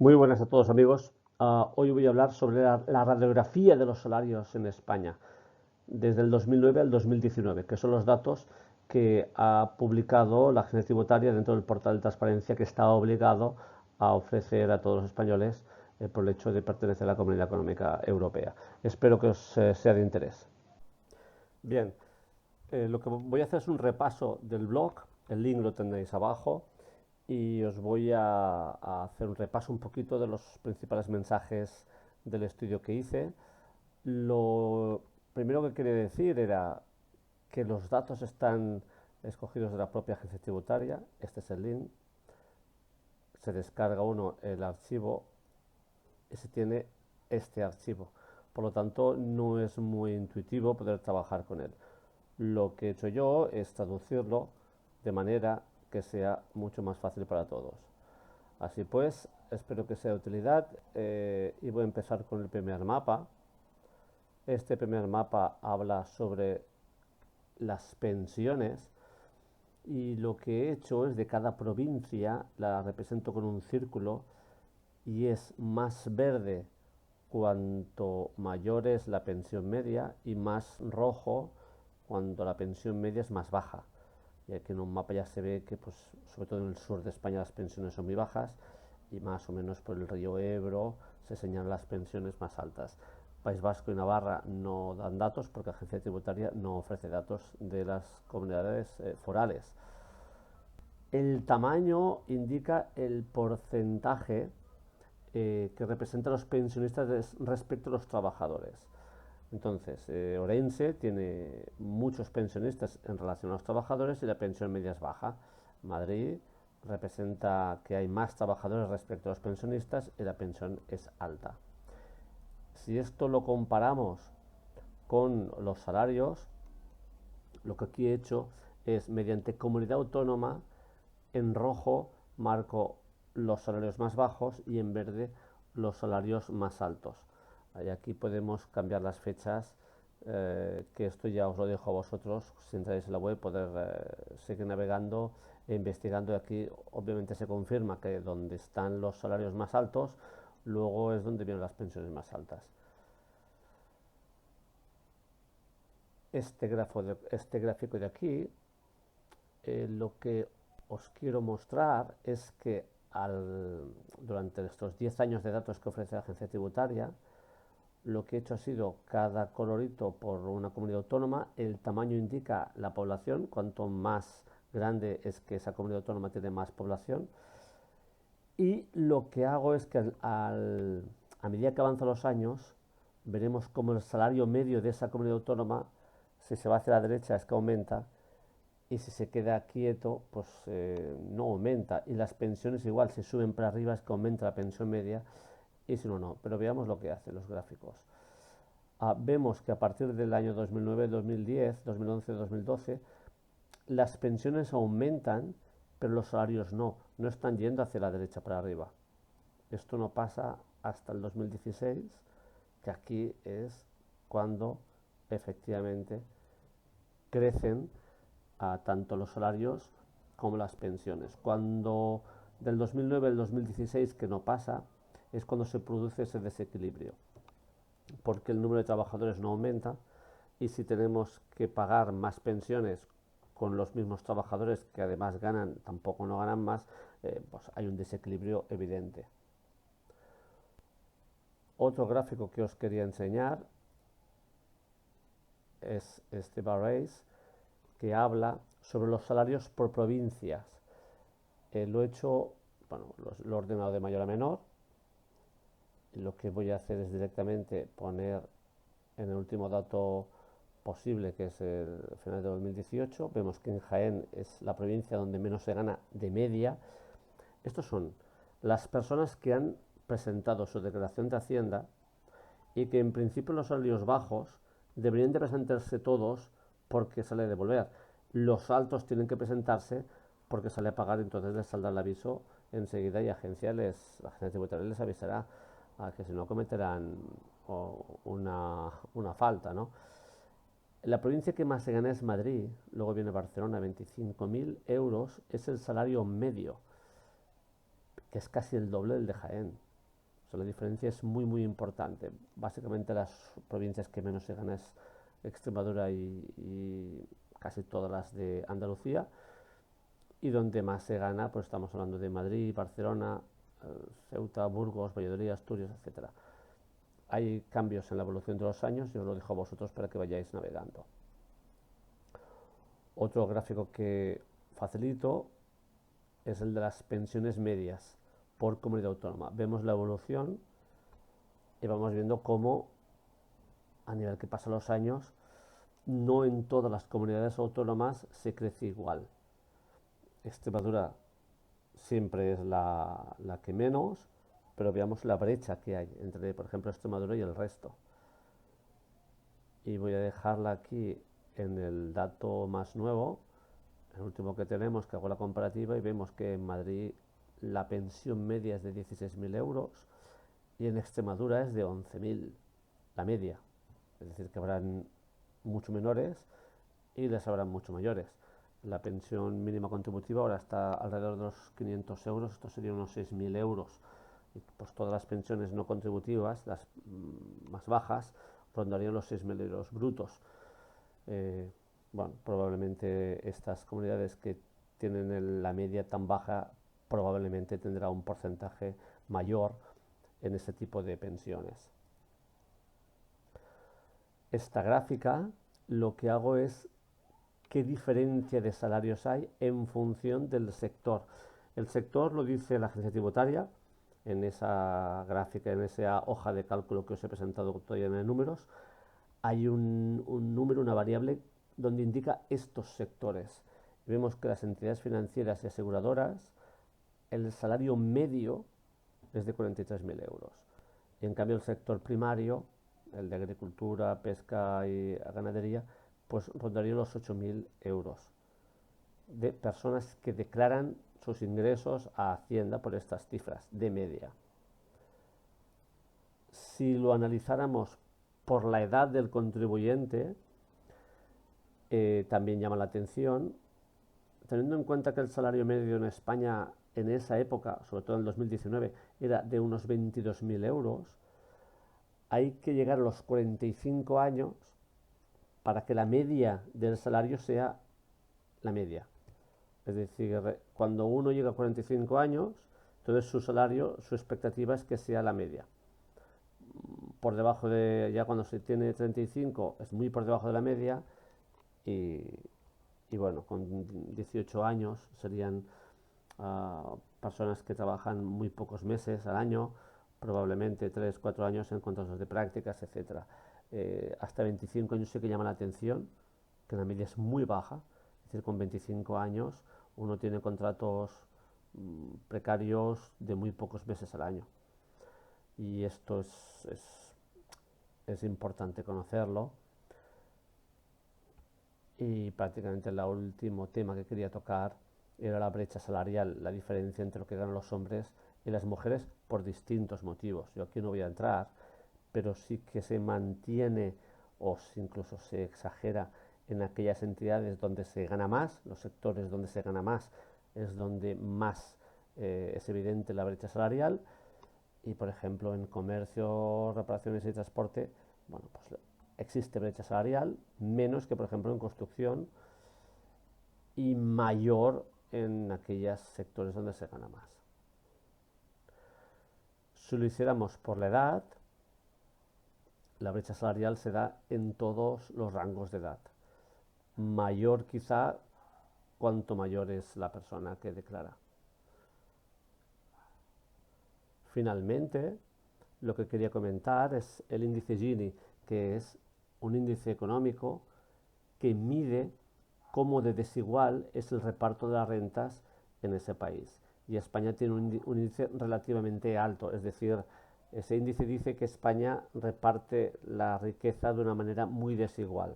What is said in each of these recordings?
Muy buenas a todos amigos. Hoy voy a hablar sobre la radiografía de los salarios en España desde el 2009 al 2019, que son los datos que ha publicado la Agencia Tributaria dentro del portal de transparencia que está obligado a ofrecer a todos los españoles por el hecho de pertenecer a la Comunidad Económica Europea. Espero que os sea de interés. Bien, lo que voy a hacer es un repaso del blog, el link lo tendréis abajo, y os voy a hacer un repaso un poquito de los principales mensajes del estudio que hice. Lo primero que quería decir era que los datos están escogidos de la propia agencia tributaria. Este es el link. Se descarga uno el archivo y se tiene este archivo. Por lo tanto, no es muy intuitivo poder trabajar con él. Lo que he hecho yo es traducirlo de manera que sea mucho más fácil para todos. Así pues, espero que sea de utilidad y voy a empezar con el primer mapa. Este primer mapa habla sobre las pensiones y lo que he hecho es de cada provincia, la represento con un círculo y es más verde cuanto mayor es la pensión media y más rojo cuando la pensión media es más baja. Y aquí en un mapa ya se ve que, pues, sobre todo en el sur de España, las pensiones son muy bajas y más o menos por el río Ebro se señalan las pensiones más altas. País Vasco y Navarra no dan datos porque la agencia tributaria no ofrece datos de las comunidades forales. El tamaño indica el porcentaje que representan los pensionistas respecto a los trabajadores. Entonces, Orense tiene muchos pensionistas en relación a los trabajadores y la pensión media es baja. Madrid representa que hay más trabajadores respecto a los pensionistas y la pensión es alta. Si esto lo comparamos con los salarios, lo que aquí he hecho es, mediante comunidad autónoma, en rojo marco los salarios más bajos y en verde los salarios más altos. Y aquí podemos cambiar las fechas, que esto ya os lo dejo a vosotros, si entráis en la web, poder seguir navegando e investigando. Y aquí obviamente se confirma que donde están los salarios más altos, luego es donde vienen las pensiones más altas. Este gráfico de aquí, lo que os quiero mostrar es que durante estos 10 años de datos que ofrece la agencia tributaria, lo que he hecho ha sido cada colorito por una comunidad autónoma, el tamaño indica la población, cuanto más grande es que esa comunidad autónoma tiene más población, y lo que hago es que a medida que avanzan los años, veremos cómo el salario medio de esa comunidad autónoma, si se va hacia la derecha es que aumenta, y si se queda quieto, pues no aumenta. Y las pensiones igual, si suben para arriba es que aumenta la pensión media, y si no, no. Pero veamos lo que hacen los gráficos. Vemos que a partir del año 2009, 2010, 2011, 2012, las pensiones aumentan, pero los salarios no están yendo hacia la derecha para arriba. Esto no pasa hasta el 2016, que aquí es cuando efectivamente crecen tanto los salarios como las pensiones. Cuando del 2009 al 2016, que no pasa, es cuando se produce ese desequilibrio, porque el número de trabajadores no aumenta y si tenemos que pagar más pensiones con los mismos trabajadores que además ganan, tampoco no ganan más, pues hay un desequilibrio evidente. Otro gráfico que os quería enseñar es este bar race, que habla sobre los salarios por provincias. Lo he hecho, bueno, lo he ordenado de mayor a menor. Lo que voy a hacer es directamente poner en el último dato posible, que es el final de 2018. Vemos que en Jaén es la provincia donde menos se gana de media. Estos son las personas que han presentado su declaración de Hacienda y que en principio los salarios bajos deberían de presentarse todos porque sale a devolver. Los altos tienen que presentarse porque sale a pagar, entonces les saldrá el aviso enseguida y la agencia tributaria les avisará a que si no cometerán una falta, ¿no? La provincia que más se gana es Madrid, luego viene Barcelona, 25.000 euros es el salario medio, que es casi el doble del de Jaén. O sea, la diferencia es muy importante. Básicamente las provincias que menos se gana es Extremadura y casi todas las de Andalucía. Y donde más se gana, pues estamos hablando de Madrid, Barcelona, Ceuta, Burgos, Valladolid, Asturias, etcétera. Hay cambios en la evolución de los años, yo os lo dejo a vosotros para que vayáis navegando. Otro gráfico que facilito es el de las pensiones medias por comunidad autónoma. Vemos la evolución y vamos viendo cómo, a nivel que pasan los años, no en todas las comunidades autónomas se crece igual. Extremadura siempre es la que menos, pero veamos la brecha que hay entre, por ejemplo, Extremadura y el resto. Y voy a dejarla aquí en el dato más nuevo, el último que tenemos, que hago la comparativa y vemos que en Madrid la pensión media es de 16.000 euros y en Extremadura es de 11.000, la media. Es decir, que habrán mucho menores y les habrán mucho mayores. La pensión mínima contributiva ahora está alrededor de los 500 euros, esto serían unos 6.000 euros. Y pues todas las pensiones no contributivas, las más bajas, rondarían los 6.000 euros brutos. Bueno, probablemente estas comunidades que tienen la media tan baja probablemente tendrá un porcentaje mayor en este tipo de pensiones. Esta gráfica lo que hago es qué diferencia de salarios hay en función del sector. El sector lo dice la agencia tributaria en esa gráfica, en esa hoja de cálculo que os he presentado todavía en números. Hay un número, una variable donde indica estos sectores. Vemos que las entidades financieras y aseguradoras, el salario medio es de 43.000 euros. Y en cambio el sector primario, el de agricultura, pesca y ganadería, pues rondaría los 8.000 euros de personas que declaran sus ingresos a Hacienda por estas cifras de media. Si lo analizáramos por la edad del contribuyente, también llama la atención, teniendo en cuenta que el salario medio en España en esa época, sobre todo en el 2019, era de unos 22.000 euros, hay que llegar a los 45 años para que la media del salario sea la media. Es decir, cuando uno llega a 45 años, entonces su salario, su expectativa es que sea la media. Por debajo de, ya cuando se tiene 35, es muy por debajo de la media y bueno, con 18 años serían personas que trabajan muy pocos meses al año, probablemente 3-4 años en contratos de prácticas, etcétera. Hasta 25 años sí que llama la atención, que la media es muy baja, es decir, con 25 años uno tiene contratos precarios de muy pocos meses al año. Y esto es importante conocerlo. Y prácticamente el último tema que quería tocar era la brecha salarial, la diferencia entre lo que ganan los hombres y las mujeres por distintos motivos. Yo aquí no voy a entrar, pero sí que se mantiene o incluso se exagera en aquellas entidades donde se gana más, los sectores donde se gana más es donde más es evidente la brecha salarial. Y por ejemplo en comercio, reparaciones y transporte, bueno, pues existe brecha salarial, menos que por ejemplo en construcción y mayor en aquellos sectores donde se gana más. Si lo hiciéramos por la edad, la brecha salarial se da en todos los rangos de edad. Mayor quizá cuanto mayor es la persona que declara. Finalmente, lo que quería comentar es el índice Gini, que es un índice económico que mide cómo de desigual es el reparto de las rentas en ese país. Y España tiene un índice relativamente alto, es decir, ese índice dice que España reparte la riqueza de una manera muy desigual.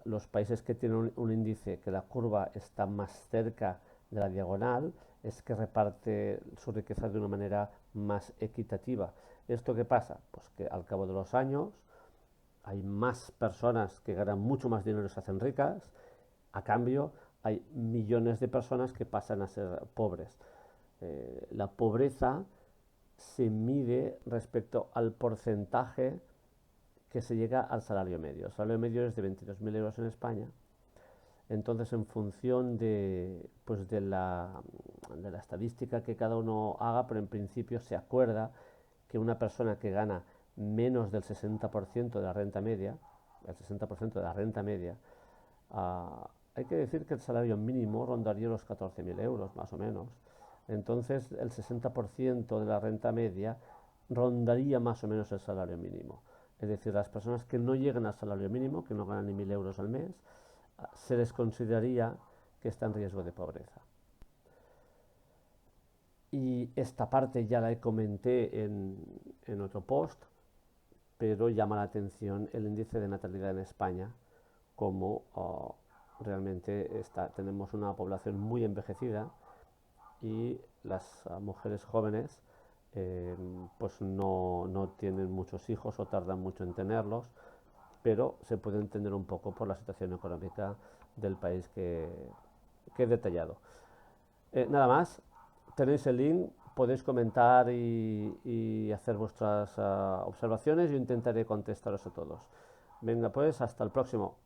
Los países que tienen un índice que la curva está más cerca de la diagonal es que reparte su riqueza de una manera más equitativa. ¿Esto qué pasa? Pues que al cabo de los años hay más personas que ganan mucho más dinero y se hacen ricas, a cambio hay millones de personas que pasan a ser pobres. La pobreza se mide respecto al porcentaje que se llega al salario medio. El salario medio es de 22.000 euros en España. Entonces, en función de, pues de la estadística que cada uno haga, pero en principio se acuerda que una persona que gana menos del 60% de la renta media, el 60% de la renta media, hay que decir que el salario mínimo rondaría los 14.000 euros, más o menos. Entonces, el 60% de la renta media rondaría más o menos el salario mínimo. Es decir, las personas que no llegan al salario mínimo, que no ganan ni 1.000 euros al mes, se les consideraría que está en riesgo de pobreza. Y esta parte ya la comenté en otro post, pero llama la atención el índice de natalidad en España, como realmente tenemos una población muy envejecida y las mujeres jóvenes pues no tienen muchos hijos o tardan mucho en tenerlos, pero se puede entender un poco por la situación económica del país que he detallado. Nada más, tenéis el link, podéis comentar y hacer vuestras observaciones. Yo intentaré contestaros a todos. Venga, pues, hasta el próximo.